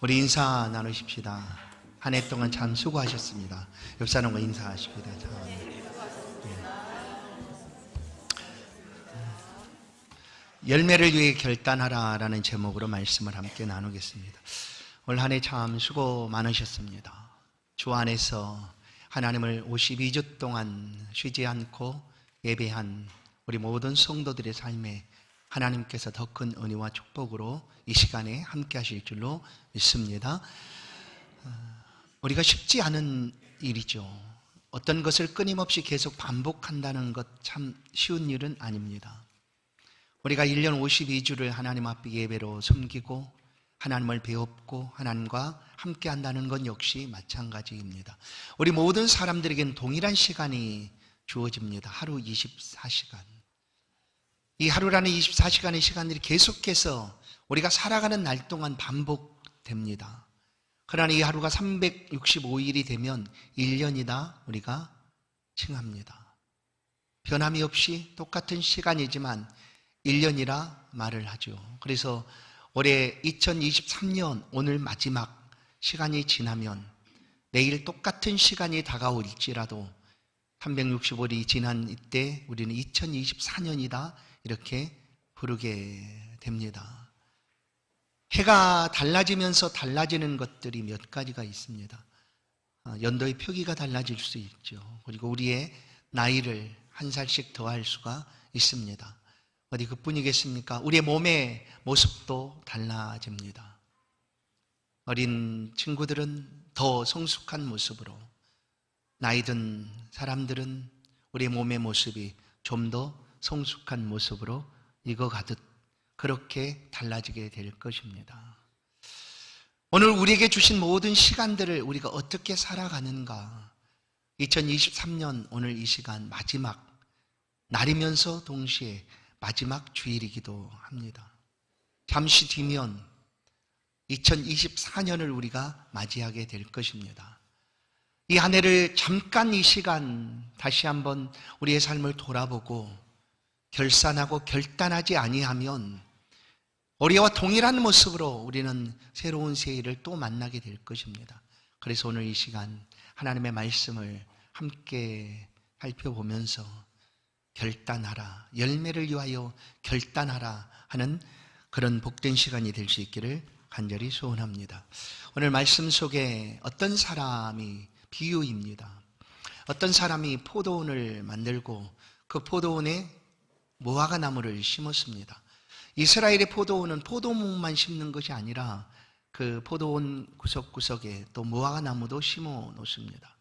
우리 인사 나누십시다. 한 해 동안 참 수고하셨습니다. 옆 사람과 인사하십니다. 열매를 위해 결단하라라는 제목으로 말씀을 함께 나누겠습니다. 올 한 해 참 수고 많으셨습니다. 주 안에서 하나님을 52주 동안 쉬지 않고 예배한 우리 모든 성도들의 삶에 하나님께서 더 큰 은혜와 축복으로 이 시간에 함께 하실 줄로 믿습니다. 우리가 쉽지 않은 일이죠. 어떤 것을 끊임없이 계속 반복한다는 것 참 쉬운 일은 아닙니다. 우리가 1년 52주를 하나님 앞에 예배로 섬기고 하나님을 배웠고 하나님과 함께 한다는 건 역시 마찬가지입니다. 우리 모든 사람들에겐 동일한 시간이 주어집니다. 하루 24시간. 이 하루라는 24시간의 시간들이 계속해서 우리가 살아가는 날 동안 반복됩니다. 그러나 이 하루가 365일이 되면 1년이다 우리가 칭합니다. 변함이 없이 똑같은 시간이지만 1년이라 말을 하죠. 그래서 올해 2023년 오늘 마지막 시간이 지나면 내일 똑같은 시간이 다가올지라도 365일이 지난 이때 우리는 2024년이다 이렇게 부르게 됩니다. 해가 달라지면서 달라지는 것들이 몇 가지가 있습니다. 연도의 표기가 달라질 수 있죠. 그리고 우리의 나이를 한 살씩 더할 수가 있습니다. 어디 그뿐이겠습니까? 우리의 몸의 모습도 달라집니다. 어린 친구들은 더 성숙한 모습으로, 나이 든 사람들은 우리의 몸의 모습이 좀 더 성숙한 모습으로 익어가듯 그렇게 달라지게 될 것입니다. 오늘 우리에게 주신 모든 시간들을 우리가 어떻게 살아가는가, 2023년 오늘 이 시간 마지막 날이면서 동시에 마지막 주일이기도 합니다. 잠시 뒤면 2024년을 우리가 맞이하게 될 것입니다. 이 한 해를 잠깐 이 시간 다시 한번 우리의 삶을 돌아보고 결산하고 결단하지 아니하면 올해와 동일한 모습으로 우리는 새로운 새해를 또 만나게 될 것입니다. 그래서 오늘 이 시간 하나님의 말씀을 함께 살펴보면서 결단하라, 열매를 위하여 결단하라 하는 그런 복된 시간이 될 수 있기를 간절히 소원합니다. 오늘 말씀 속에 어떤 사람이 비유입니다. 어떤 사람이 포도원을 만들고 그 포도원에 무화과 나무를 심었습니다. 이스라엘의 포도원은 포도목만 심는 것이 아니라 그 포도원 구석구석에 또 무화과 나무도 심어 놓습니다.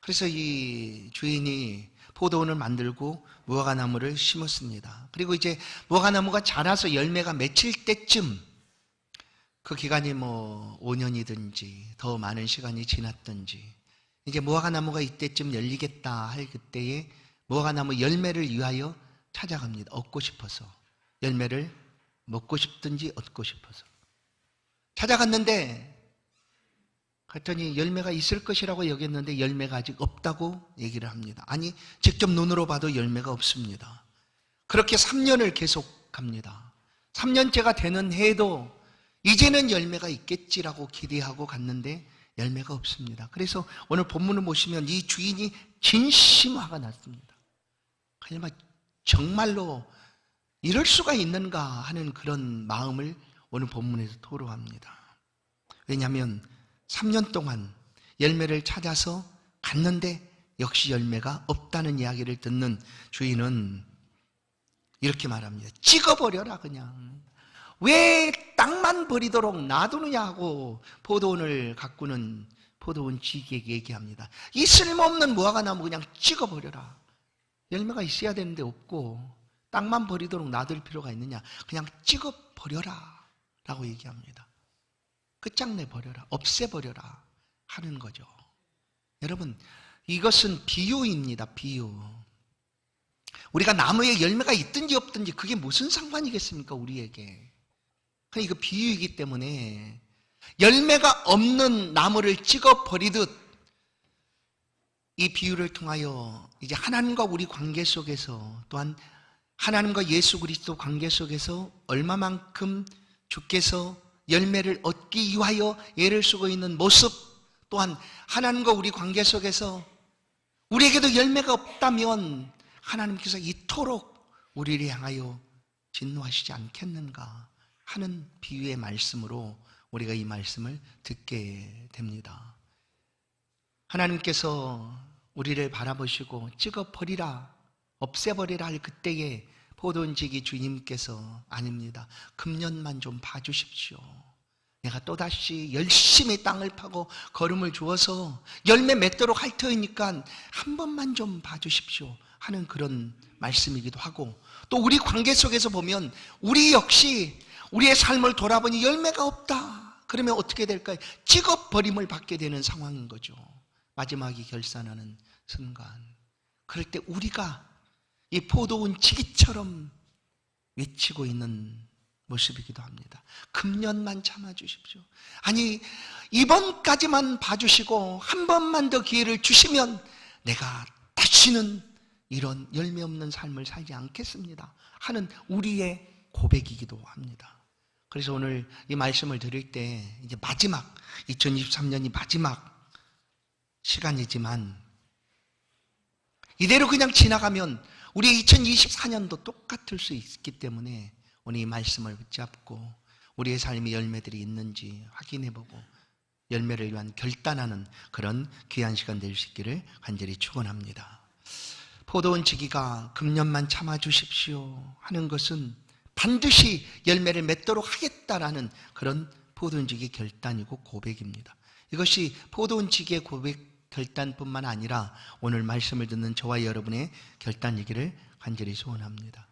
그래서 이 주인이 포도원을 만들고 무화과 나무를 심었습니다. 그리고 이제 무화과 나무가 자라서 열매가 맺힐 때쯤, 그 기간이 5년이든지 더 많은 시간이 지났든지 이제 무화과 나무가 이때쯤 열리겠다 할 그때에 무화과 나무 열매를 위하여 찾아갑니다. 얻고 싶어서, 열매를 먹고 싶든지 얻고 싶어서 찾아갔는데, 그랬더니 열매가 있을 것이라고 여겼는데 열매가 아직 없다고 얘기를 합니다. 아니, 직접 눈으로 봐도 열매가 없습니다. 그렇게 3년을 계속 갑니다. 3년째가 되는 해에도 이제는 열매가 있겠지라고 기대하고 갔는데 열매가 없습니다. 그래서 오늘 본문을 보시면 이 주인이 진심 화가 났습니다. 그냥 정말로 이럴 수가 있는가 하는 그런 마음을 오늘 본문에서 토로합니다. 왜냐하면 3년 동안 열매를 찾아서 갔는데 역시 열매가 없다는 이야기를 듣는 주인은 이렇게 말합니다. 찍어버려라 그냥. 왜 땅만 버리도록 놔두느냐 하고 포도원을 가꾸는 포도원 지기에게 얘기합니다. 이 쓸모없는 무화과 나무 그냥 찍어버려라. 열매가 있어야 되는데 없고 땅만 버리도록 놔둘 필요가 있느냐. 그냥 찍어버려라 라고 얘기합니다. 끝장내버려라, 없애버려라 하는 거죠. 여러분, 이것은 비유입니다. 비유. 우리가 나무에 열매가 있든지 없든지 그게 무슨 상관이겠습니까, 우리에게. 그러니까 이거 비유이기 때문에 열매가 없는 나무를 찍어버리듯 이 비유를 통하여 이제 하나님과 우리 관계 속에서, 또한 하나님과 예수 그리스도 관계 속에서 얼마만큼 주께서 열매를 얻기 위하여 애를 쓰고 있는 모습, 또한 하나님과 우리 관계 속에서 우리에게도 열매가 없다면 하나님께서 이토록 우리를 향하여 진노하시지 않겠는가 하는 비유의 말씀으로 우리가 이 말씀을 듣게 됩니다. 하나님께서 우리를 바라보시고 찍어버리라, 없애버리라 할 그때에 포도원지기 주님께서 아닙니다. 금년만 좀 봐주십시오. 내가 또다시 열심히 땅을 파고 거름을 주어서 열매 맺도록 할 터이니까 한 번만 좀 봐주십시오 하는 그런 말씀이기도 하고, 또 우리 관계 속에서 보면 우리 역시 우리의 삶을 돌아보니 열매가 없다. 그러면 어떻게 될까요? 찍어버림을 받게 되는 상황인 거죠. 마지막이 결산하는 순간. 그럴 때 우리가 이 포도원 지기처럼 외치고 있는 모습이기도 합니다. 금년만 참아주십시오. 아니, 이번까지만 봐주시고 한 번만 더 기회를 주시면 내가 다시는 이런 열매 없는 삶을 살지 않겠습니다 하는 우리의 고백이기도 합니다. 그래서 오늘 이 말씀을 드릴 때 이제 마지막 2023년이 마지막 시간이지만 이대로 그냥 지나가면 우리 2024년도 똑같을 수 있기 때문에 오늘 이 말씀을 붙잡고 우리의 삶의 열매들이 있는지 확인해보고 열매를 위한 결단하는 그런 귀한 시간 될 수 있기를 간절히 축원합니다. 포도원 지기가 금년만 참아주십시오 하는 것은 반드시 열매를 맺도록 하겠다라는 그런 포도원 지기 결단이고 고백입니다. 이것이 포도원 지기의 고백 결단뿐만 아니라 오늘 말씀을 듣는 저와 여러분의 결단이기를 간절히 소원합니다.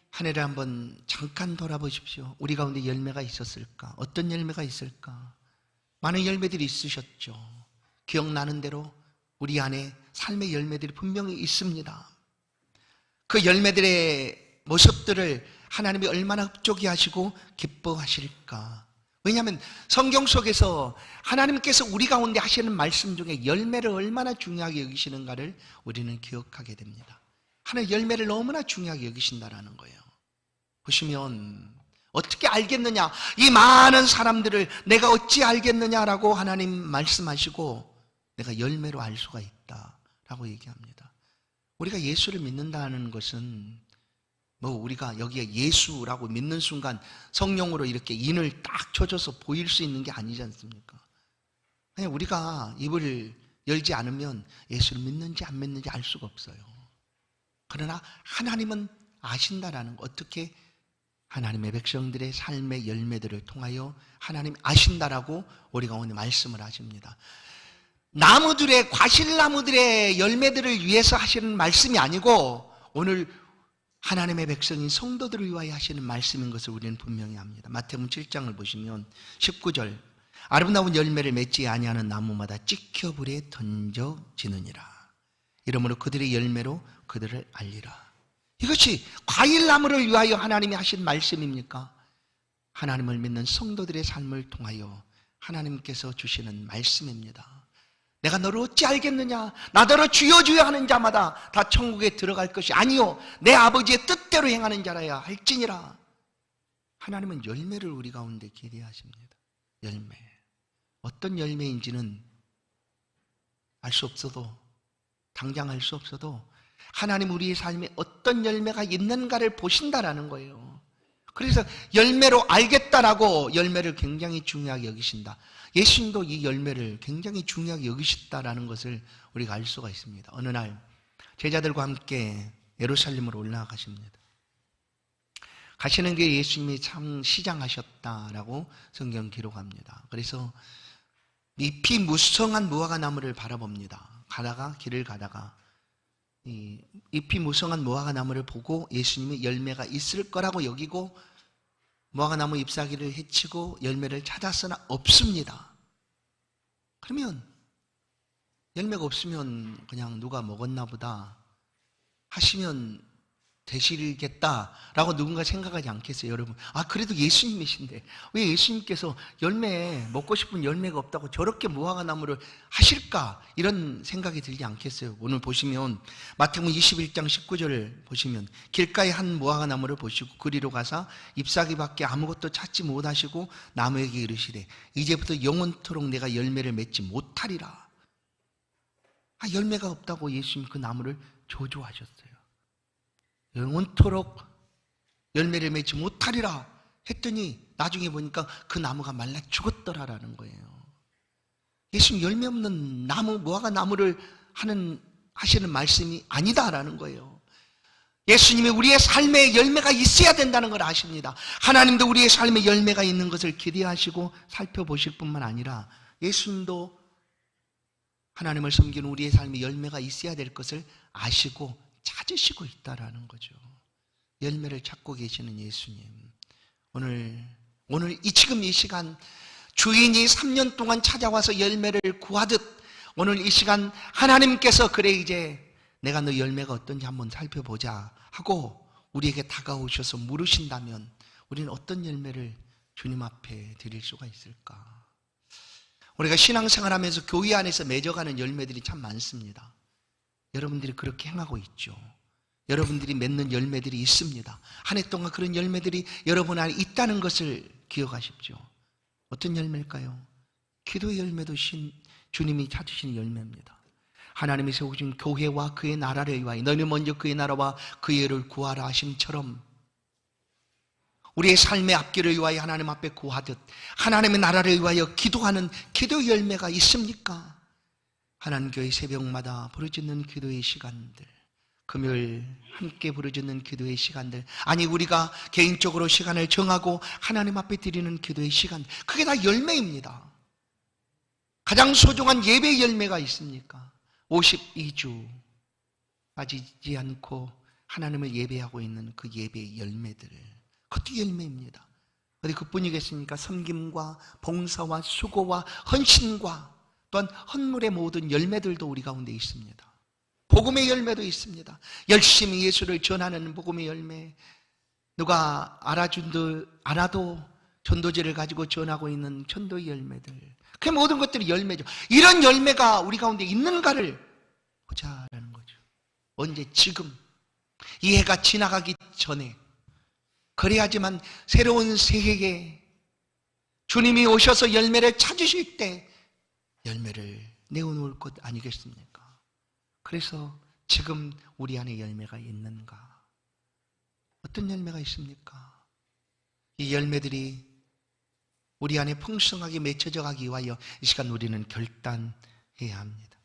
한 해를 한번 잠깐 돌아보십시오. 우리 가운데 열매가 있었을까? 어떤 열매가 있을까? 많은 열매들이 있으셨죠. 기억나는 대로 우리 안에 삶의 열매들이 분명히 있습니다. 그 열매들의 모습들을 하나님이 얼마나 흡족히 하시고 기뻐하실까? 왜냐하면 성경 속에서 하나님께서 우리 가운데 하시는 말씀 중에 열매를 얼마나 중요하게 여기시는가를 우리는 기억하게 됩니다. 하나님 열매를 너무나 중요하게 여기신다라는 거예요. 보시면 어떻게 알겠느냐? 이 많은 사람들을 내가 어찌 알겠느냐라고 하나님 말씀하시고 내가 열매로 알 수가 있다라고 얘기합니다. 우리가 예수를 믿는다는 것은 우리가 여기에 예수라고 믿는 순간 성령으로 이렇게 인을 딱 쳐줘서 보일 수 있는 게 아니지 않습니까? 그냥 우리가 입을 열지 않으면 예수를 믿는지 안 믿는지 알 수가 없어요. 그러나 하나님은 아신다라는 거. 어떻게? 하나님의 백성들의 삶의 열매들을 통하여 하나님 아신다라고 우리가 오늘 말씀을 하십니다. 나무들의, 과실나무들의 열매들을 위해서 하시는 말씀이 아니고 오늘 하나님의 백성인 성도들을 위하여 하시는 말씀인 것을 우리는 분명히 압니다. 마태복음 7장을 보시면 19절, 아름다운 열매를 맺지 아니하는 나무마다 찍혀 불에 던져지느니라. 이러므로 그들의 열매로 그들을 알리라. 이것이 과일나무를 위하여 하나님이 하신 말씀입니까? 하나님을 믿는 성도들의 삶을 통하여 하나님께서 주시는 말씀입니다. 내가 너를 어찌 알겠느냐? 나더러 주여 주여 하는 자마다 다 천국에 들어갈 것이 아니요 내 아버지의 뜻대로 행하는 자라야 할지니라. 하나님은 열매를 우리 가운데 기대하십니다. 열매. 어떤 열매인지는 알 수 없어도, 당장 알 수 없어도 하나님 우리의 삶에 어떤 열매가 있는가를 보신다라는 거예요. 그래서 열매로 알겠다라고 열매를 굉장히 중요하게 여기신다. 예수님도 이 열매를 굉장히 중요하게 여기셨다라는 것을 우리가 알 수가 있습니다. 어느 날 제자들과 함께 예루살렘으로 올라가십니다. 가시는 길에 예수님이 참 시장하셨다라고 성경 기록합니다. 그래서 잎이 무성한 무화과나무를 바라봅니다. 길을 가다가 이 잎이 무성한 무화과나무를 보고 예수님이 열매가 있을 거라고 여기고 무화과나무 잎사귀를 헤치고 열매를 찾았으나 없습니다. 그러면 열매가 없으면 그냥 누가 먹었나 보다 하시면 되시겠다라고 누군가 생각하지 않겠어요, 여러분? 아, 그래도 예수님이신데 왜 예수님께서 열매, 먹고 싶은 열매가 없다고 저렇게 무화과 나무를 하실까? 이런 생각이 들지 않겠어요? 오늘 보시면 마태복음 21장 19절을 보시면 길가에 한 무화과 나무를 보시고 그리로 가사 잎사귀밖에 아무것도 찾지 못하시고 나무에게 이르시되 이제부터 영원토록 내가 열매를 맺지 못하리라. 아, 열매가 없다고 예수님 그 나무를 저주하셨어요. 영원토록 열매를 맺지 못하리라 했더니 나중에 보니까 그 나무가 말라 죽었더라라는 거예요. 예수님 열매 없는 나무, 무화과 나무를 하시는 말씀이 아니다라는 거예요. 예수님이 우리의 삶에 열매가 있어야 된다는 걸 아십니다. 하나님도 우리의 삶에 열매가 있는 것을 기대하시고 살펴보실 뿐만 아니라 예수님도 하나님을 섬기는 우리의 삶에 열매가 있어야 될 것을 아시고 찾으시고 있다라는 거죠. 열매를 찾고 계시는 예수님. 오늘 지금 이 시간 주인이 3년 동안 찾아와서 열매를 구하듯 오늘 이 시간 하나님께서 그래 이제 내가 너 열매가 어떤지 한번 살펴보자 하고 우리에게 다가오셔서 물으신다면 우리는 어떤 열매를 주님 앞에 드릴 수가 있을까? 우리가 신앙생활하면서 교회 안에서 맺어가는 열매들이 참 많습니다. 여러분들이 그렇게 행하고 있죠. 여러분들이 맺는 열매들이 있습니다. 한 해 동안 그런 열매들이 여러분 안에 있다는 것을 기억하십시오. 어떤 열매일까요? 기도의 열매도 주님이 찾으시는 열매입니다. 하나님이 세우신 교회와 그의 나라를 위하여 너희는 먼저 그의 나라와 그의 의를 구하라 하심처럼 우리의 삶의 앞길을 위하여 하나님 앞에 구하듯 하나님의 나라를 위하여 기도하는 기도의 열매가 있습니까? 하나님교회 새벽마다 부르짖는 기도의 시간들, 금요일 함께 부르짖는 기도의 시간들, 아니 우리가 개인적으로 시간을 정하고 하나님 앞에 드리는 기도의 시간, 그게 다 열매입니다. 가장 소중한 예배의 열매가 있습니까? 52주 빠지지 않고 하나님을 예배하고 있는 그 예배의 열매들, 그것도 열매입니다. 어디 그뿐이겠습니까? 섬김과 봉사와 수고와 헌신과 또한 헌물의 모든 열매들도 우리 가운데 있습니다. 복음의 열매도 있습니다. 열심히 예수를 전하는 복음의 열매, 누가 알아도 전도제를 가지고 전하고 있는 전도의 열매들, 그 모든 것들이 열매죠. 이런 열매가 우리 가운데 있는가를 보자라는 거죠. 언제? 지금 이 해가 지나가기 전에. 그래야지만 새로운 새해에 주님이 오셔서 열매를 찾으실 때 열매를 내어놓을 것 아니겠습니까? 그래서 지금 우리 안에 열매가 있는가? 어떤 열매가 있습니까? 이 열매들이 우리 안에 풍성하게 맺혀져 가기 위하여 이 시간 우리는 결단해야 합니다.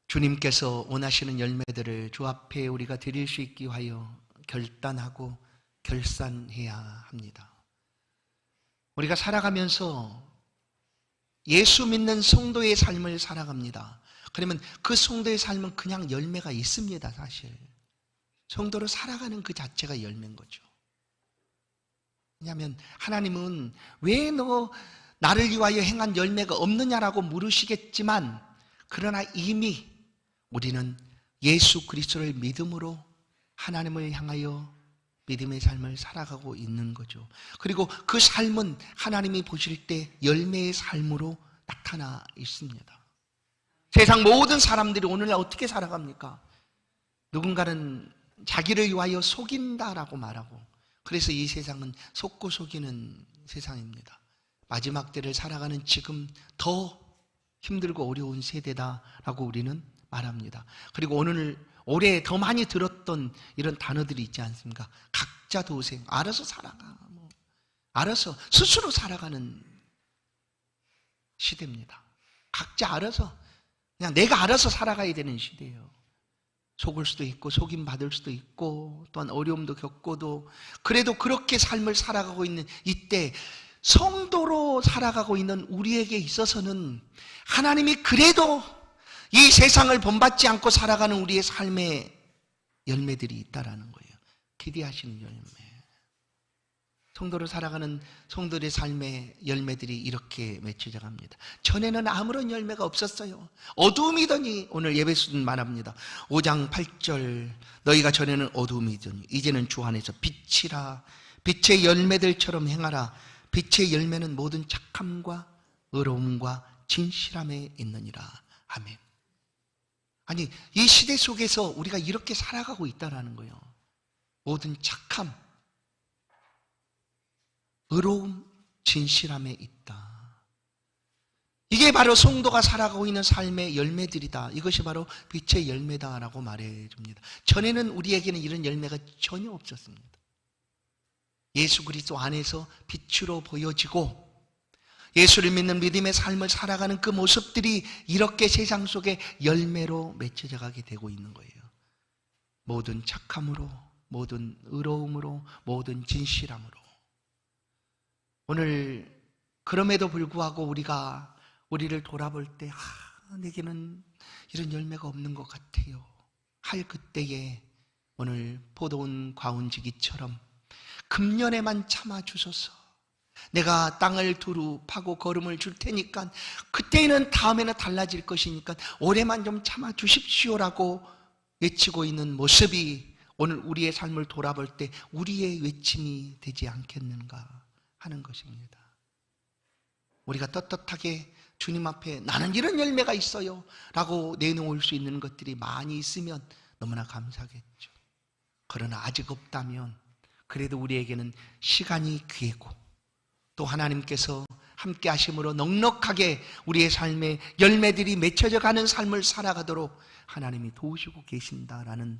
주님께서 원하시는 열매들을 주 앞에 우리가 드릴 수 있기 위하여 결단하고 결산해야 합니다. 우리가 살아가면서 예수 믿는 성도의 삶을 살아갑니다. 그러면 그 성도의 삶은 그냥 열매가 있습니다. 사실 성도로 살아가는 그 자체가 열매인 거죠. 왜냐하면 하나님은 왜 너 나를 위하여 행한 열매가 없느냐라고 물으시겠지만, 그러나 이미 우리는 예수 그리스도를 믿음으로 하나님을 향하여 믿음의 삶을 살아가고 있는 거죠. 그리고 그 삶은 하나님이 보실 때 열매의 삶으로 나타나 있습니다. 세상 모든 사람들이 오늘날 어떻게 살아갑니까? 누군가는 자기를 위하여 속인다라고 말하고, 그래서 이 세상은 속고 속이는 세상입니다. 마지막 때를 살아가는 지금 더 힘들고 어려운 세대다라고 우리는 말합니다. 그리고 올해 더 많이 들었던 이런 단어들이 있지 않습니까? 각자 도생, 알아서 살아가, 알아서 스스로 살아가는 시대입니다. 각자 알아서, 그냥 내가 알아서 살아가야 되는 시대예요. 속을 수도 있고 속임 받을 수도 있고 또한 어려움도 겪고도, 그래도 그렇게 삶을 살아가고 있는 이때 성도로 살아가고 있는 우리에게 있어서는 하나님이 그래도 이 세상을 본받지 않고 살아가는 우리의 삶의 열매들이 있다라는 거예요. 기대하시는 열매. 성도로 살아가는 성도들의 삶의 열매들이 이렇게 맺혀져 갑니다. 전에는 아무런 열매가 없었어요. 어두움이더니, 오늘 예배수는 말합니다. 5장 8절, 너희가 전에는 어두움이더니 이제는 주 안에서 빛이라. 빛의 열매들처럼 행하라. 빛의 열매는 모든 착함과 의로움과 진실함에 있느니라. 아멘. 아니, 이 시대 속에서 우리가 이렇게 살아가고 있다는 거예요. 모든 착함, 의로움, 진실함에 있다. 이게 바로 성도가 살아가고 있는 삶의 열매들이다. 이것이 바로 빛의 열매다라고 말해줍니다. 전에는 우리에게는 이런 열매가 전혀 없었습니다. 예수 그리스도 안에서 빛으로 보여지고 예수를 믿는 믿음의 삶을 살아가는 그 모습들이 이렇게 세상 속에 열매로 맺혀져 가게 되고 있는 거예요. 모든 착함으로, 모든 의로움으로, 모든 진실함으로. 오늘 그럼에도 불구하고 우리가 우리를 돌아볼 때 내게는 이런 열매가 없는 것 같아요 할 그때에 오늘 포도원 과운지기처럼 금년에만 참아주소서. 내가 땅을 두루 파고 거름을 줄 테니까 그때는 다음에는 달라질 것이니까 올해만 좀 참아주십시오라고 외치고 있는 모습이 오늘 우리의 삶을 돌아볼 때 우리의 외침이 되지 않겠는가 하는 것입니다. 우리가 떳떳하게 주님 앞에 나는 이런 열매가 있어요 라고 내놓을 수 있는 것들이 많이 있으면 너무나 감사하겠죠. 그러나 아직 없다면 그래도 우리에게는 시간이 귀하고 또 하나님께서 함께 하심으로 넉넉하게 우리의 삶에 열매들이 맺혀져 가는 삶을 살아가도록 하나님이 도우시고 계신다라는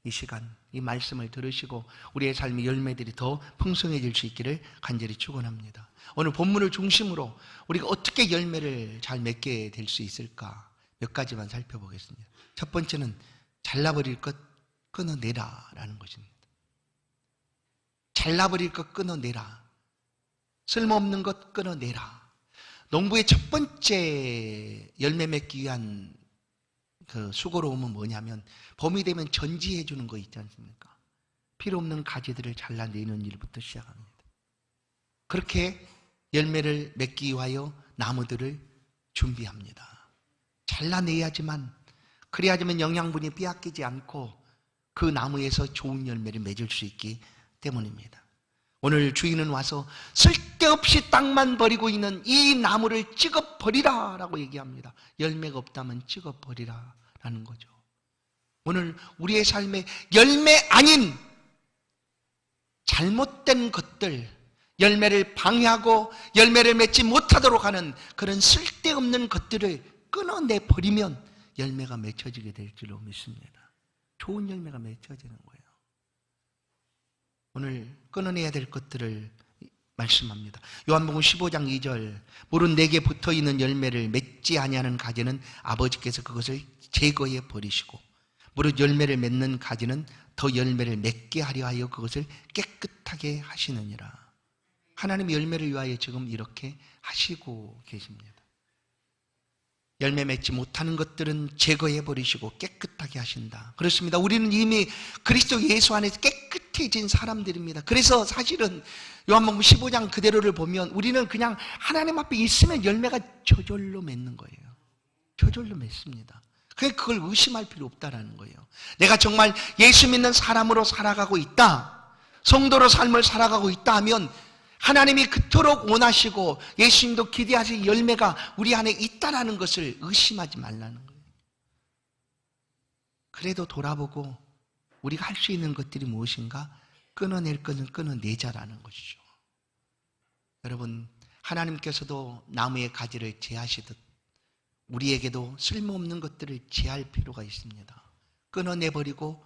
이 시간, 이 말씀을 들으시고 우리의 삶의 열매들이 더 풍성해질 수 있기를 간절히 축원합니다. 오늘 본문을 중심으로 우리가 어떻게 열매를 잘 맺게 될 수 있을까 몇 가지만 살펴보겠습니다. 첫 번째는 잘라버릴 것 끊어내라 라는 것입니다. 잘라버릴 것 끊어내라. 쓸모없는 것 끊어내라. 농부의 첫 번째 열매 맺기 위한 그 수고로움은 뭐냐면 봄이 되면 전지해 주는 거 있지 않습니까? 필요 없는 가지들을 잘라내는 일부터 시작합니다. 그렇게 열매를 맺기 위하여 나무들을 준비합니다. 잘라내야지만, 그래야지만 영양분이 빼앗기지 않고 그 나무에서 좋은 열매를 맺을 수 있기 때문입니다. 오늘 주인은 와서 쓸데없이 땅만 버리고 있는 이 나무를 찍어버리라 라고 얘기합니다. 열매가 없다면 찍어버리라 라는 거죠. 오늘 우리의 삶에 열매 아닌 잘못된 것들, 열매를 방해하고 열매를 맺지 못하도록 하는 그런 쓸데없는 것들을 끊어내버리면 열매가 맺혀지게 될 줄로 믿습니다. 좋은 열매가 맺혀지는 거예요. 오늘 끊어내야 될 것들을 말씀합니다. 요한복음 15장 2절, 물은 내게 붙어있는 열매를 맺지 아니하는 가지는 아버지께서 그것을 제거해 버리시고 무릇 열매를 맺는 가지는 더 열매를 맺게 하려 하여 그것을 깨끗하게 하시느니라. 하나님 열매를 위하여 지금 이렇게 하시고 계십니다. 열매 맺지 못하는 것들은 제거해 버리시고 깨끗하게 하신다. 그렇습니다. 우리는 이미 그리스도 예수 안에서 깨끗해진 사람들입니다. 그래서 사실은 요한복음 15장 그대로를 보면 우리는 그냥 하나님 앞에 있으면 열매가 저절로 맺는 거예요. 저절로 맺습니다. 그걸 의심할 필요 없다라는 거예요. 내가 정말 예수 믿는 사람으로 살아가고 있다, 성도로 삶을 살아가고 있다 하면 하나님이 그토록 원하시고 예수님도 기대하신 열매가 우리 안에 있다라는 것을 의심하지 말라는 거예요. 그래도 돌아보고 우리가 할 수 있는 것들이 무엇인가? 끊어낼 것은 끊어내자라는 것이죠. 여러분, 하나님께서도 나무의 가지를 제하시듯 우리에게도 쓸모없는 것들을 제할 필요가 있습니다. 끊어내버리고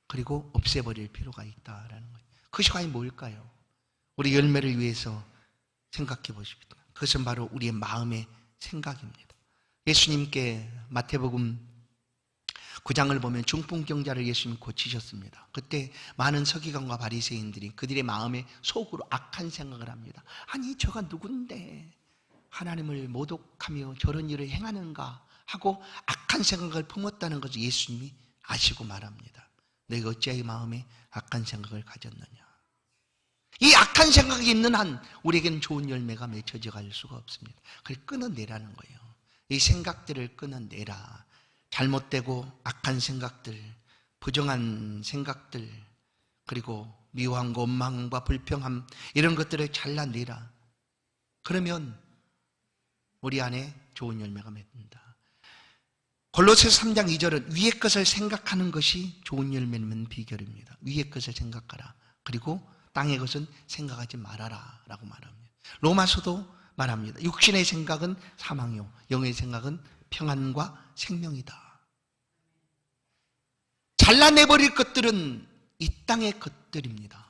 그리고 없애버릴 필요가 있다라는 거예요. 그것이 과연 뭘까요? 우리 열매를 위해서 생각해 보십시다. 그것은 바로 우리의 마음의 생각입니다. 예수님께 마태복음 9장을 보면 중풍병자를 예수님이 고치셨습니다. 그때 많은 서기관과 바리새인들이 그들의 마음에 속으로 악한 생각을 합니다. 아니 저가 누군데 하나님을 모독하며 저런 일을 행하는가 하고 악한 생각을 품었다는 것을 예수님이 아시고 말합니다. 너희가 어찌하여 마음에 악한 생각을 가졌느냐. 이 악한 생각이 있는 한 우리에게는 좋은 열매가 맺혀져 갈 수가 없습니다. 그걸 끊어내라는 거예요. 이 생각들을 끊어내라. 잘못되고 악한 생각들, 부정한 생각들, 그리고 미워함과 원망과 불평함, 이런 것들을 잘라내라. 그러면 우리 안에 좋은 열매가 맺는다. 골로새서 3장 2절은 위의 것을 생각하는 것이 좋은 열매 맺는 비결입니다. 위의 것을 생각하라. 그리고 땅의 것은 생각하지 말아라 라고 말합니다. 로마서도 말합니다. 육신의 생각은 사망이요 영의 생각은 평안과 생명이다. 잘라내버릴 것들은 이 땅의 것들입니다.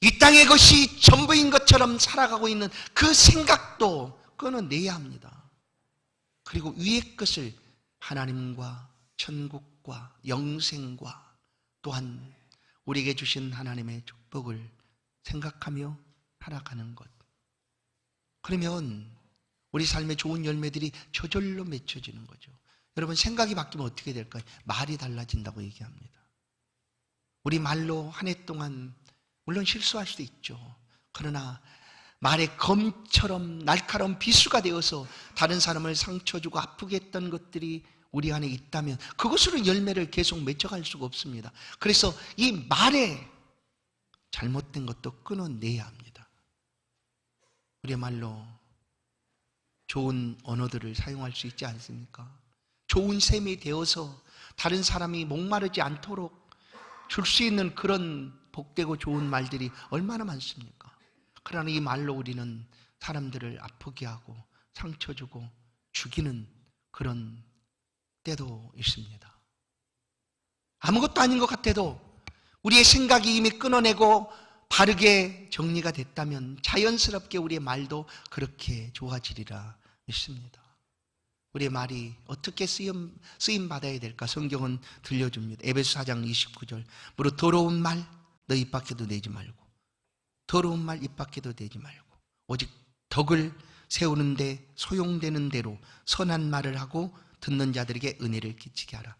이 땅의 것이 전부인 것처럼 살아가고 있는 그 생각도 끊어내야 합니다. 그리고 위의 것을 하나님과 천국과 영생과 또한 우리에게 주신 하나님의 축복을 생각하며 살아가는 것. 그러면 우리 삶의 좋은 열매들이 저절로 맺혀지는 거죠. 여러분, 생각이 바뀌면 어떻게 될까요? 말이 달라진다고 얘기합니다. 우리 말로 한 해 동안 물론 실수할 수도 있죠. 그러나 말의 검처럼 날카로운 비수가 되어서 다른 사람을 상처 주고 아프게 했던 것들이 우리 안에 있다면 그것으로 열매를 계속 맺혀갈 수가 없습니다. 그래서 이 말에 잘못된 것도 끊어내야 합니다. 우리의 말로 좋은 언어들을 사용할 수 있지 않습니까? 좋은 셈이 되어서 다른 사람이 목마르지 않도록 줄 수 있는 그런 복되고 좋은 말들이 얼마나 많습니까? 그러나 이 말로 우리는 사람들을 아프게 하고 상처 주고 죽이는 그런 때도 있습니다. 아무것도 아닌 것 같아도 우리의 생각이 이미 끊어내고 바르게 정리가 됐다면 자연스럽게 우리의 말도 그렇게 좋아지리라 믿습니다. 우리의 말이 어떻게 쓰임 받아야 될까? 성경은 들려줍니다. 에베소 4장 29절. 무릇 더러운 말 너 입 밖에도 내지 말고, 더러운 말 입 밖에도 내지 말고 오직 덕을 세우는데 소용되는 대로 선한 말을 하고 듣는 자들에게 은혜를 끼치게 하라.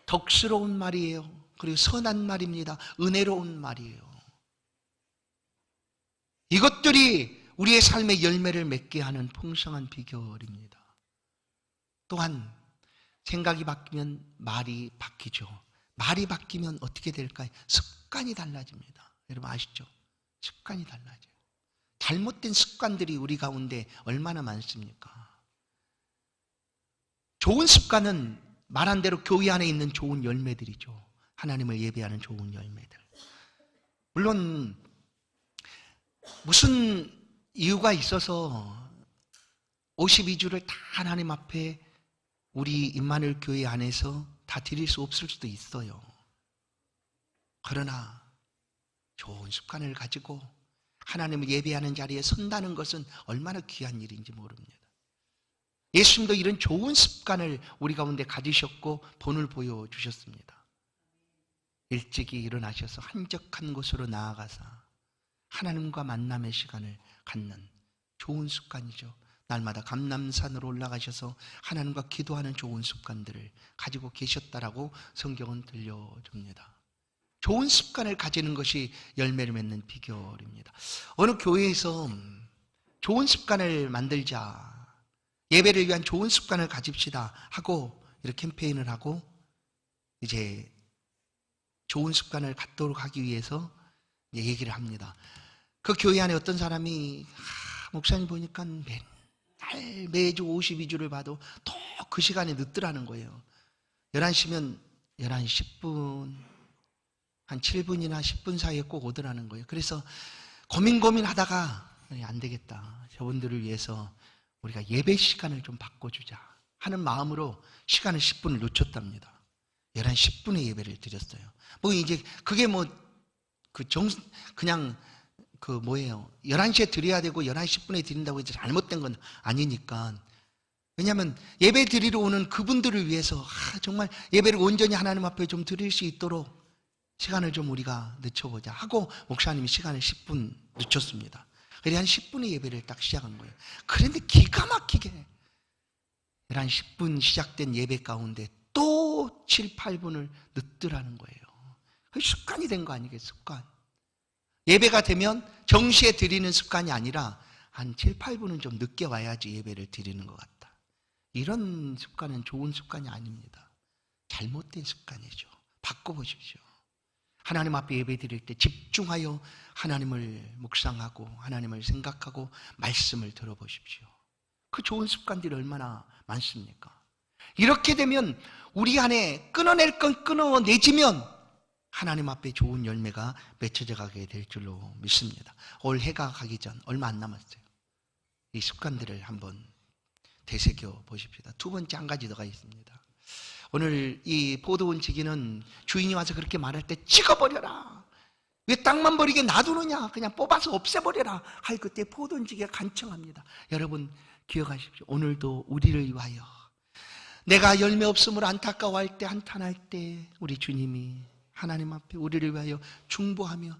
덕스러운 말이에요. 그리고 선한 말입니다. 은혜로운 말이에요. 이것들이 우리의 삶의 열매를 맺게 하는 풍성한 비결입니다. 또한 생각이 바뀌면 말이 바뀌죠. 말이 바뀌면 어떻게 될까요? 습관이 달라집니다. 여러분 아시죠? 습관이 달라져요. 잘못된 습관들이 우리 가운데 얼마나 많습니까? 좋은 습관은 말한 대로 교회 안에 있는 좋은 열매들이죠. 하나님을 예배하는 좋은 열매들. 물론 무슨 이유가 있어서 52주를 다 하나님 앞에 우리 임마누엘 교회 안에서 다 드릴 수 없을 수도 있어요. 그러나 좋은 습관을 가지고 하나님을 예배하는 자리에 선다는 것은 얼마나 귀한 일인지 모릅니다. 예수님도 이런 좋은 습관을 우리 가운데 가지셨고 본을 보여주셨습니다. 일찍이 일어나셔서 한적한 곳으로 나아가서 하나님과 만남의 시간을 갖는 좋은 습관이죠. 날마다 감람산으로 올라가셔서 하나님과 기도하는 좋은 습관들을 가지고 계셨다라고 성경은 들려줍니다. 좋은 습관을 가지는 것이 열매를 맺는 비결입니다. 어느 교회에서 좋은 습관을 만들자, 예배를 위한 좋은 습관을 가집시다 하고 이렇게 캠페인을 하고 이제 좋은 습관을 갖도록 하기 위해서 얘기를 합니다. 그 교회 안에 어떤 사람이 목사님 보니까 맨날 매주 52주를 봐도 또 그 시간에 늦더라는 거예요. 11시면 11시 10분 한 7분이나 10분 사이에 꼭 오더라는 거예요. 그래서 고민하다가 안 되겠다. 저분들을 위해서 우리가 예배 시간을 좀 바꿔주자 하는 마음으로 시간을 10분을 늦췄답니다. 11시 10분에 예배를 드렸어요. 뭐 이제 그게 그냥 11시에 드려야 되고 11시 10분에 드린다고 해서 잘못된 건 아니니까. 왜냐하면 예배 드리러 오는 그분들을 위해서 정말 예배를 온전히 하나님 앞에 좀 드릴 수 있도록 시간을 좀 우리가 늦춰보자 하고 목사님이 시간을 10분 늦췄습니다. 그래서 한 10분의 예배를 딱 시작한 거예요. 그런데 기가 막히게 11시 10분 시작된 예배 가운데 또 7, 8분을 늦더라는 거예요. 그게 습관이 된 거 아니겠어요? 습관. 예배가 되면 정시에 드리는 습관이 아니라 한 7, 8분은 좀 늦게 와야지 예배를 드리는 것 같다. 이런 습관은 좋은 습관이 아닙니다. 잘못된 습관이죠. 바꿔보십시오. 하나님 앞에 예배 드릴 때 집중하여 하나님을 묵상하고 하나님을 생각하고 말씀을 들어보십시오. 그 좋은 습관들이 얼마나 많습니까? 이렇게 되면 우리 안에 끊어낼 건 끊어내지면 하나님 앞에 좋은 열매가 맺혀져 가게 될 줄로 믿습니다. 올 해가 가기 전 얼마 안 남았어요. 이 습관들을 한번 되새겨 보십시다. 두 번째 한 가지 더가 있습니다. 오늘 이 포도원지기는 주인이 와서 그렇게 말할 때 찍어버려라, 왜 땅만 버리게 놔두느냐, 그냥 뽑아서 없애버려라 할 그때 포도원지기가 간청합니다. 여러분 기억하십시오. 오늘도 우리를 위하여 내가 열매 없음을 안타까워할 때, 한탄할 때 우리 주님이 하나님 앞에 우리를 위하여 중보하며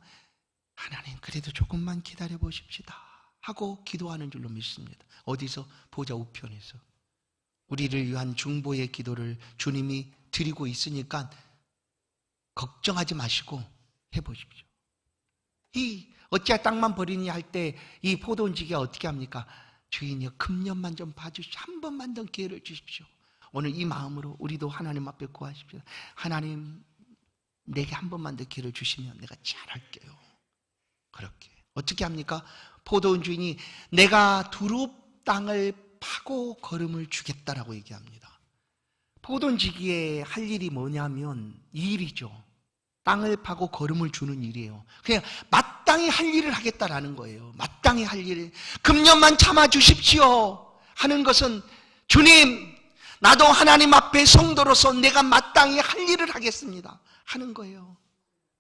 하나님 그래도 조금만 기다려 보십시다 하고 기도하는 줄로 믿습니다. 어디서? 보좌 우편에서 우리를 위한 중보의 기도를 주님이 드리고 있으니까 걱정하지 마시고 해보십시오. 이 어찌할 땅만 버리니 할 때 이 포도원지기가 어떻게 합니까? 주인이여 금년만 좀 봐주십시오. 한 번만 더 기회를 주십시오. 오늘 이 마음으로 우리도 하나님 앞에 구하십시오. 하나님 내게 한 번만 더 기회를 주시면 내가 잘할게요. 그렇게 어떻게 합니까? 포도원 주인이 내가 두릅 땅을 파고 거름을 주겠다라고 얘기합니다. 포도원지기에 할 일이 뭐냐면 이 일이죠. 땅을 파고 거름을 주는 일이에요. 그냥 마땅히 할 일을 하겠다라는 거예요. 마땅히 할 일. 금년만 참아주십시오 하는 것은 주님 나도 하나님 앞에 성도로서 내가 마땅히 할 일을 하겠습니다 하는 거예요.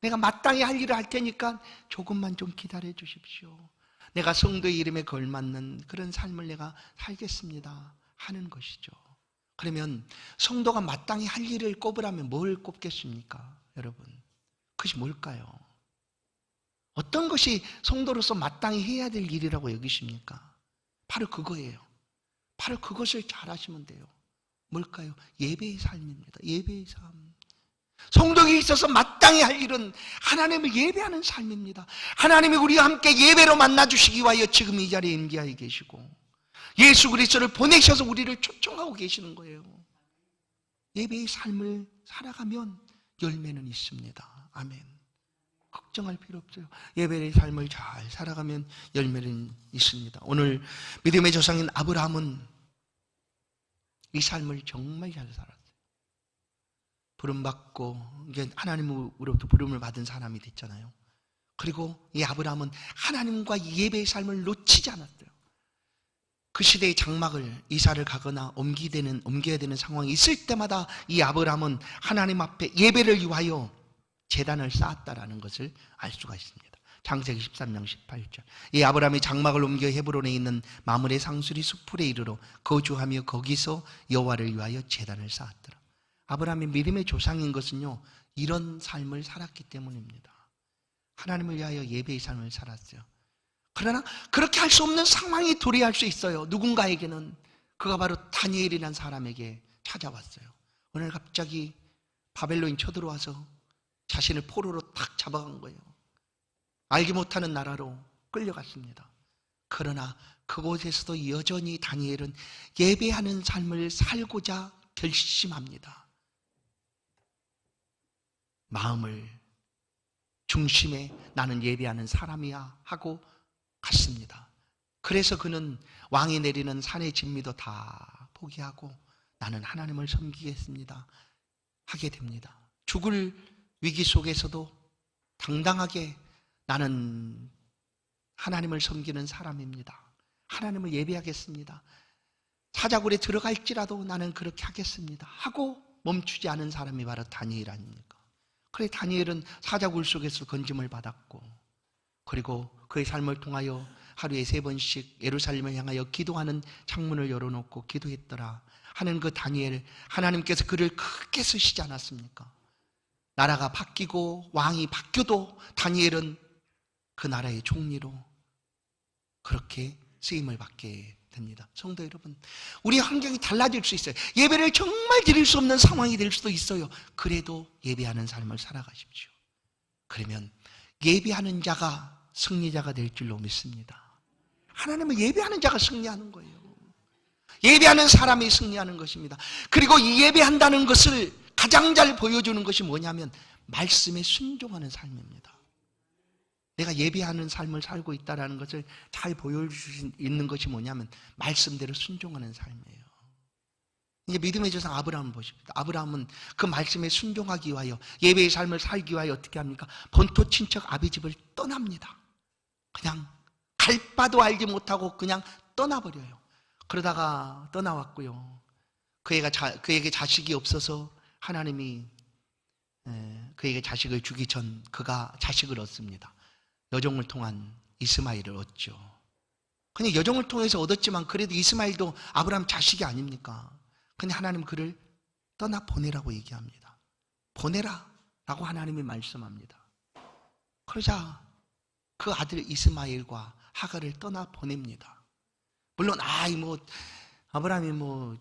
내가 마땅히 할 일을 할 테니까 조금만 좀 기다려 주십시오. 내가 성도의 이름에 걸맞는 그런 삶을 내가 살겠습니다 하는 것이죠. 그러면 성도가 마땅히 할 일을 꼽으라면 뭘 꼽겠습니까? 여러분 그것이 뭘까요? 어떤 것이 성도로서 마땅히 해야 될 일이라고 여기십니까? 바로 그거예요. 바로 그것을 잘 하시면 돼요. 뭘까요? 예배의 삶입니다. 예배의 삶. 성도에 있어서 마땅히 할 일은 하나님을 예배하는 삶입니다. 하나님이 우리와 함께 예배로 만나주시기 위하여 지금 이 자리에 임기하여 계시고 예수 그리스도를 보내셔서 우리를 초청하고 계시는 거예요. 예배의 삶을 살아가면 열매는 있습니다. 아멘. 걱정할 필요 없어요. 예배의 삶을 잘 살아가면 열매는 있습니다. 오늘 믿음의 조상인 아브라함은 이 삶을 정말 잘 살았어요. 부름받고 이제 하나님으로부터 부름을 받은 사람이 됐잖아요. 그리고 이 아브라함은 하나님과 예배의 삶을 놓치지 않았어요. 그 시대의 장막을 이사를 가거나 옮겨야 되는 상황이 있을 때마다 이 아브라함은 하나님 앞에 예배를 위하여 제단을 쌓았다라는 것을 알 수가 있습니다. 창세기 13장 18절. 이 아브라함이 장막을 옮겨 헤브론에 있는 마므레 상수리 수풀에 이르러 거주하며 거기서 여호와를 위하여 제단을 쌓았더라. 아브라함이 믿음의 조상인 것은요 이런 삶을 살았기 때문입니다. 하나님을 위하여 예배의 삶을 살았어요. 그러나 그렇게 할 수 없는 상황이 도래할 수 있어요. 누군가에게는. 그가 바로 다니엘이라는 사람에게 찾아왔어요. 오늘 갑자기 바벨론이 쳐들어와서 자신을 포로로 탁 잡아간 거예요. 알지 못하는 나라로 끌려갔습니다. 그러나 그곳에서도 여전히 다니엘은 예배하는 삶을 살고자 결심합니다. 마음을 중심에 나는 예배하는 사람이야 하고 갔습니다. 그래서 그는 왕이 내리는 산의 진미도 다 포기하고 나는 하나님을 섬기겠습니다 하게 됩니다. 죽을 위기 속에서도 당당하게 나는 하나님을 섬기는 사람입니다. 하나님을 예배하겠습니다. 사자굴에 들어갈지라도 나는 그렇게 하겠습니다 하고 멈추지 않은 사람이 바로 다니엘 아닙니까? 그래 다니엘은 사자굴 속에서 건짐을 받았고 그리고 그의 삶을 통하여 하루에 3번씩 예루살렘을 향하여 기도하는 창문을 열어놓고 기도했더라 하는 그 다니엘, 하나님께서 그를 크게 쓰시지 않았습니까? 나라가 바뀌고 왕이 바뀌어도 다니엘은 그 나라의 총리로 그렇게 쓰임을 받게 됩니다. 성도 여러분, 우리 환경이 달라질 수 있어요. 예배를 정말 드릴 수 없는 상황이 될 수도 있어요. 그래도 예배하는 삶을 살아가십시오. 그러면 예배하는 자가 승리자가 될 줄로 믿습니다. 하나님을 예배하는 자가 승리하는 거예요. 예배하는 사람이 승리하는 것입니다. 그리고 이 예배한다는 것을 가장 잘 보여주는 것이 뭐냐면 말씀에 순종하는 삶입니다. 내가 예배하는 삶을 살고 있다는 것을 잘 보여줄 수 있는 것이 뭐냐면 말씀대로 순종하는 삶이에요. 이제 믿음의 조상 아브라함을 보십니다. 아브라함은 그 말씀에 순종하기 위하여 예배의 삶을 살기 위하여 어떻게 합니까? 본토 친척 아비 집을 떠납니다. 그냥 갈 바도 알지 못하고 그냥 떠나버려요. 그러다가 떠나왔고요. 그에게 자식이 없어서 하나님이 그에게 자식을 주기 전 그가 자식을 얻습니다. 여종을 통한 이스마엘을 얻죠. 그냥 여종을 통해서 얻었지만 그래도 이스마엘도 아브라함 자식이 아닙니까? 근데 하나님 그를 떠나보내라고 얘기합니다. 보내라 라고 하나님이 말씀합니다. 그러자 그 아들 이스마엘과 하갈을 떠나보냅니다. 물론 아브라함이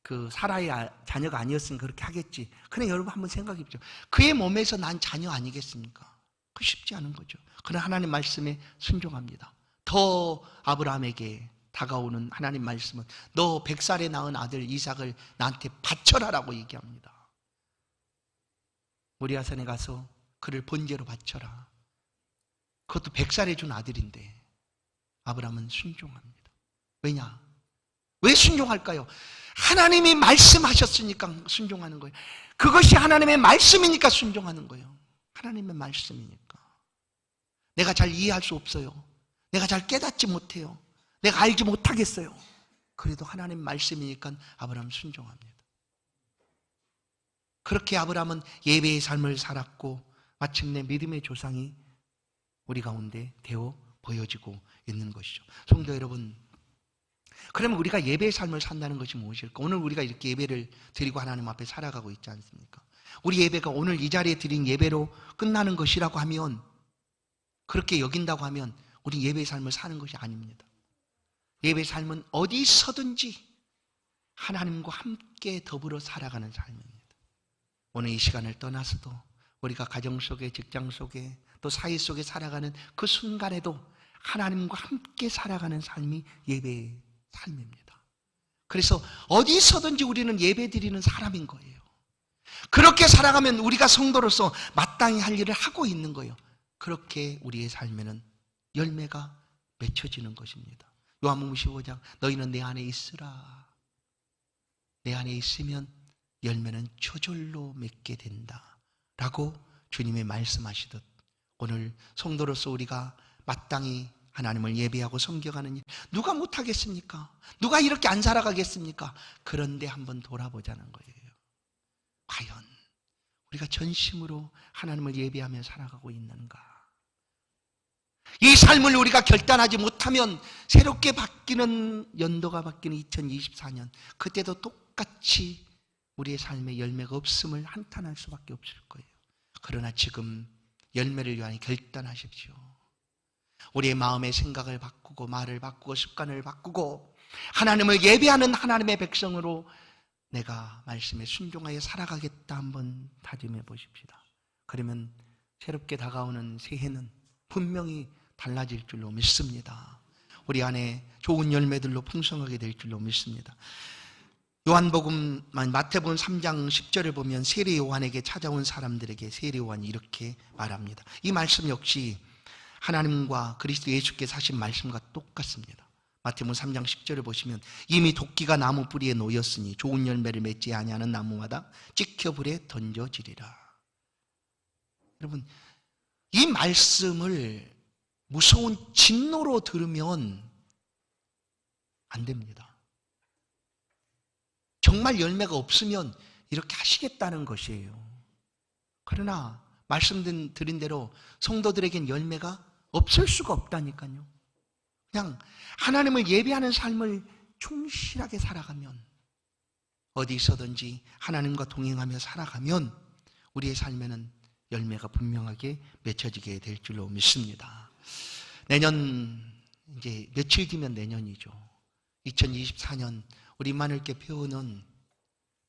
그 사라의 자녀가 아니었으면 그렇게 하겠지. 그런데 여러분 한번 생각해 보죠. 그의 몸에서 난 자녀 아니겠습니까? 그 쉽지 않은 거죠. 그러나 하나님 말씀에 순종합니다. 더 아브라함에게 다가오는 하나님 말씀은 너 100살에 낳은 아들 이삭을 나한테 바쳐라라고 얘기합니다. 모리아산에 가서 그를 번제로 바쳐라. 그것도 100살에 준 아들인데 아브라함은 순종합니다. 왜냐? 왜 순종할까요? 하나님이 말씀하셨으니까 순종하는 거예요. 그것이 하나님의 말씀이니까 순종하는 거예요. 하나님의 말씀이니까. 내가 잘 이해할 수 없어요. 내가 잘 깨닫지 못해요. 내가 알지 못하겠어요. 그래도 하나님 말씀이니까 아브라함 순종합니다. 그렇게 아브라함은 예배의 삶을 살았고 마침내 믿음의 조상이 우리 가운데 되어 보여지고 있는 것이죠. 성도 여러분, 그러면 우리가 예배의 삶을 산다는 것이 무엇일까? 오늘 우리가 이렇게 예배를 드리고 하나님 앞에 살아가고 있지 않습니까? 우리 예배가 오늘 이 자리에 드린 예배로 끝나는 것이라고 하면, 그렇게 여긴다고 하면 우리 예배의 삶을 사는 것이 아닙니다. 예배의 삶은 어디서든지 하나님과 함께 더불어 살아가는 삶입니다. 오늘 이 시간을 떠나서도 우리가 가정 속에, 직장 속에, 또 사회 속에 살아가는 그 순간에도 하나님과 함께 살아가는 삶이 예배의 삶입니다. 그래서 어디서든지 우리는 예배 드리는 사람인 거예요. 그렇게 살아가면 우리가 성도로서 마땅히 할 일을 하고 있는 거예요. 그렇게 우리의 삶에는 열매가 맺혀지는 것입니다. 요한복음 15장 너희는 내 안에 있으라. 내 안에 있으면 열매는 저절로 맺게 된다 라고 주님이 말씀하시듯 오늘 성도로서 우리가 마땅히 하나님을 예배하고 섬겨가는 일 누가 못하겠습니까? 누가 이렇게 안 살아가겠습니까? 그런데 한번 돌아보자는 거예요. 과연 우리가 전심으로 하나님을 예배하며 살아가고 있는가? 이 삶을 우리가 결단하지 못하면 새롭게 바뀌는 연도가 바뀌는 2024년 그때도 똑같이 우리의 삶에 열매가 없음을 한탄할 수밖에 없을 거예요. 그러나 지금 열매를 위하여 결단하십시오. 우리의 마음의 생각을 바꾸고 말을 바꾸고 습관을 바꾸고 하나님을 예배하는 하나님의 백성으로 내가 말씀에 순종하여 살아가겠다 한번 다짐해 보십시다. 그러면 새롭게 다가오는 새해는 분명히 달라질 줄로 믿습니다. 우리 안에 좋은 열매들로 풍성하게 될 줄로 믿습니다. 마태복음 3장 10절을 보면 세례 요한에게 찾아온 사람들에게 세례 요한이 이렇게 말합니다. 이 말씀 역시 하나님과 그리스도 예수께서 하신 말씀과 똑같습니다. 마태복음 3장 10절을 보시면 이미 도끼가 나무 뿌리에 놓였으니 좋은 열매를 맺지 아니하는 나무마다 찍혀 불에 던져지리라. 여러분, 이 말씀을 무서운 진노로 들으면 안 됩니다. 정말 열매가 없으면 이렇게 하시겠다는 것이에요. 그러나 말씀드린 대로 성도들에겐 열매가 없을 수가 없다니까요. 그냥 하나님을 예배하는 삶을 충실하게 살아가면, 어디서든지 하나님과 동행하며 살아가면 우리의 삶에는 열매가 분명하게 맺혀지게 될 줄로 믿습니다. 내년 이제 며칠 뒤면 내년이죠. 2024년 우리 마늘교회 표어는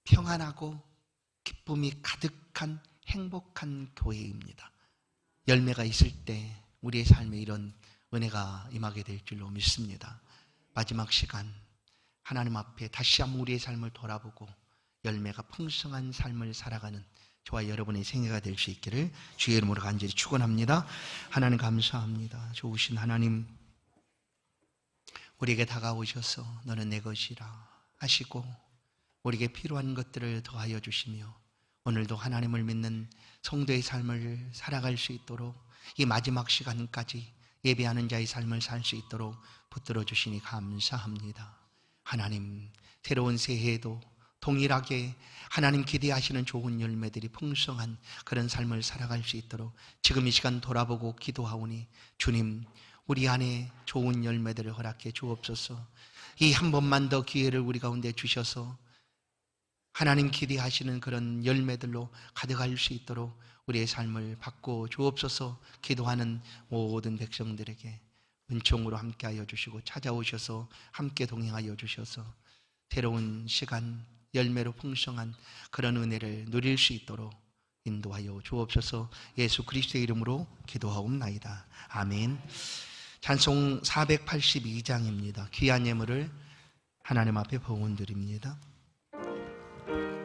평안하고 기쁨이 가득한 행복한 교회입니다. 열매가 있을 때 우리의 삶에 이런 은혜가 임하게 될 줄로 믿습니다. 마지막 시간 하나님 앞에 다시 한번 우리의 삶을 돌아보고 열매가 풍성한 삶을 살아가는 저와 여러분의 생애가 될 수 있기를 주의 이름으로 간절히 축원합니다. 하나님 감사합니다. 좋으신 하나님, 우리에게 다가오셔서 너는 내 것이라 하시고 우리에게 필요한 것들을 더하여 주시며 오늘도 하나님을 믿는 성도의 삶을 살아갈 수 있도록 이 마지막 시간까지 예배하는 자의 삶을 살 수 있도록 붙들어 주시니 감사합니다. 하나님, 새로운 새해에도 동일하게 하나님 기대하시는 좋은 열매들이 풍성한 그런 삶을 살아갈 수 있도록 지금 이 시간 돌아보고 기도하오니 주님, 우리 안에 좋은 열매들을 허락해 주옵소서. 이 한 번만 더 기회를 우리 가운데 주셔서 하나님 기대하시는 그런 열매들로 가득할 수 있도록 우리의 삶을 바꿔 주옵소서. 기도하는 모든 백성들에게 은총으로 함께하여 주시고 찾아오셔서 함께 동행하여 주셔서 새로운 시간 열매로 풍성한 그런 은혜를 누릴 수 있도록 인도하여 주옵소서. 예수 그리스도의 이름으로 기도하옵나이다. 아멘. 찬송 482장입니다. 귀한 예물을 하나님 앞에 봉헌드립니다.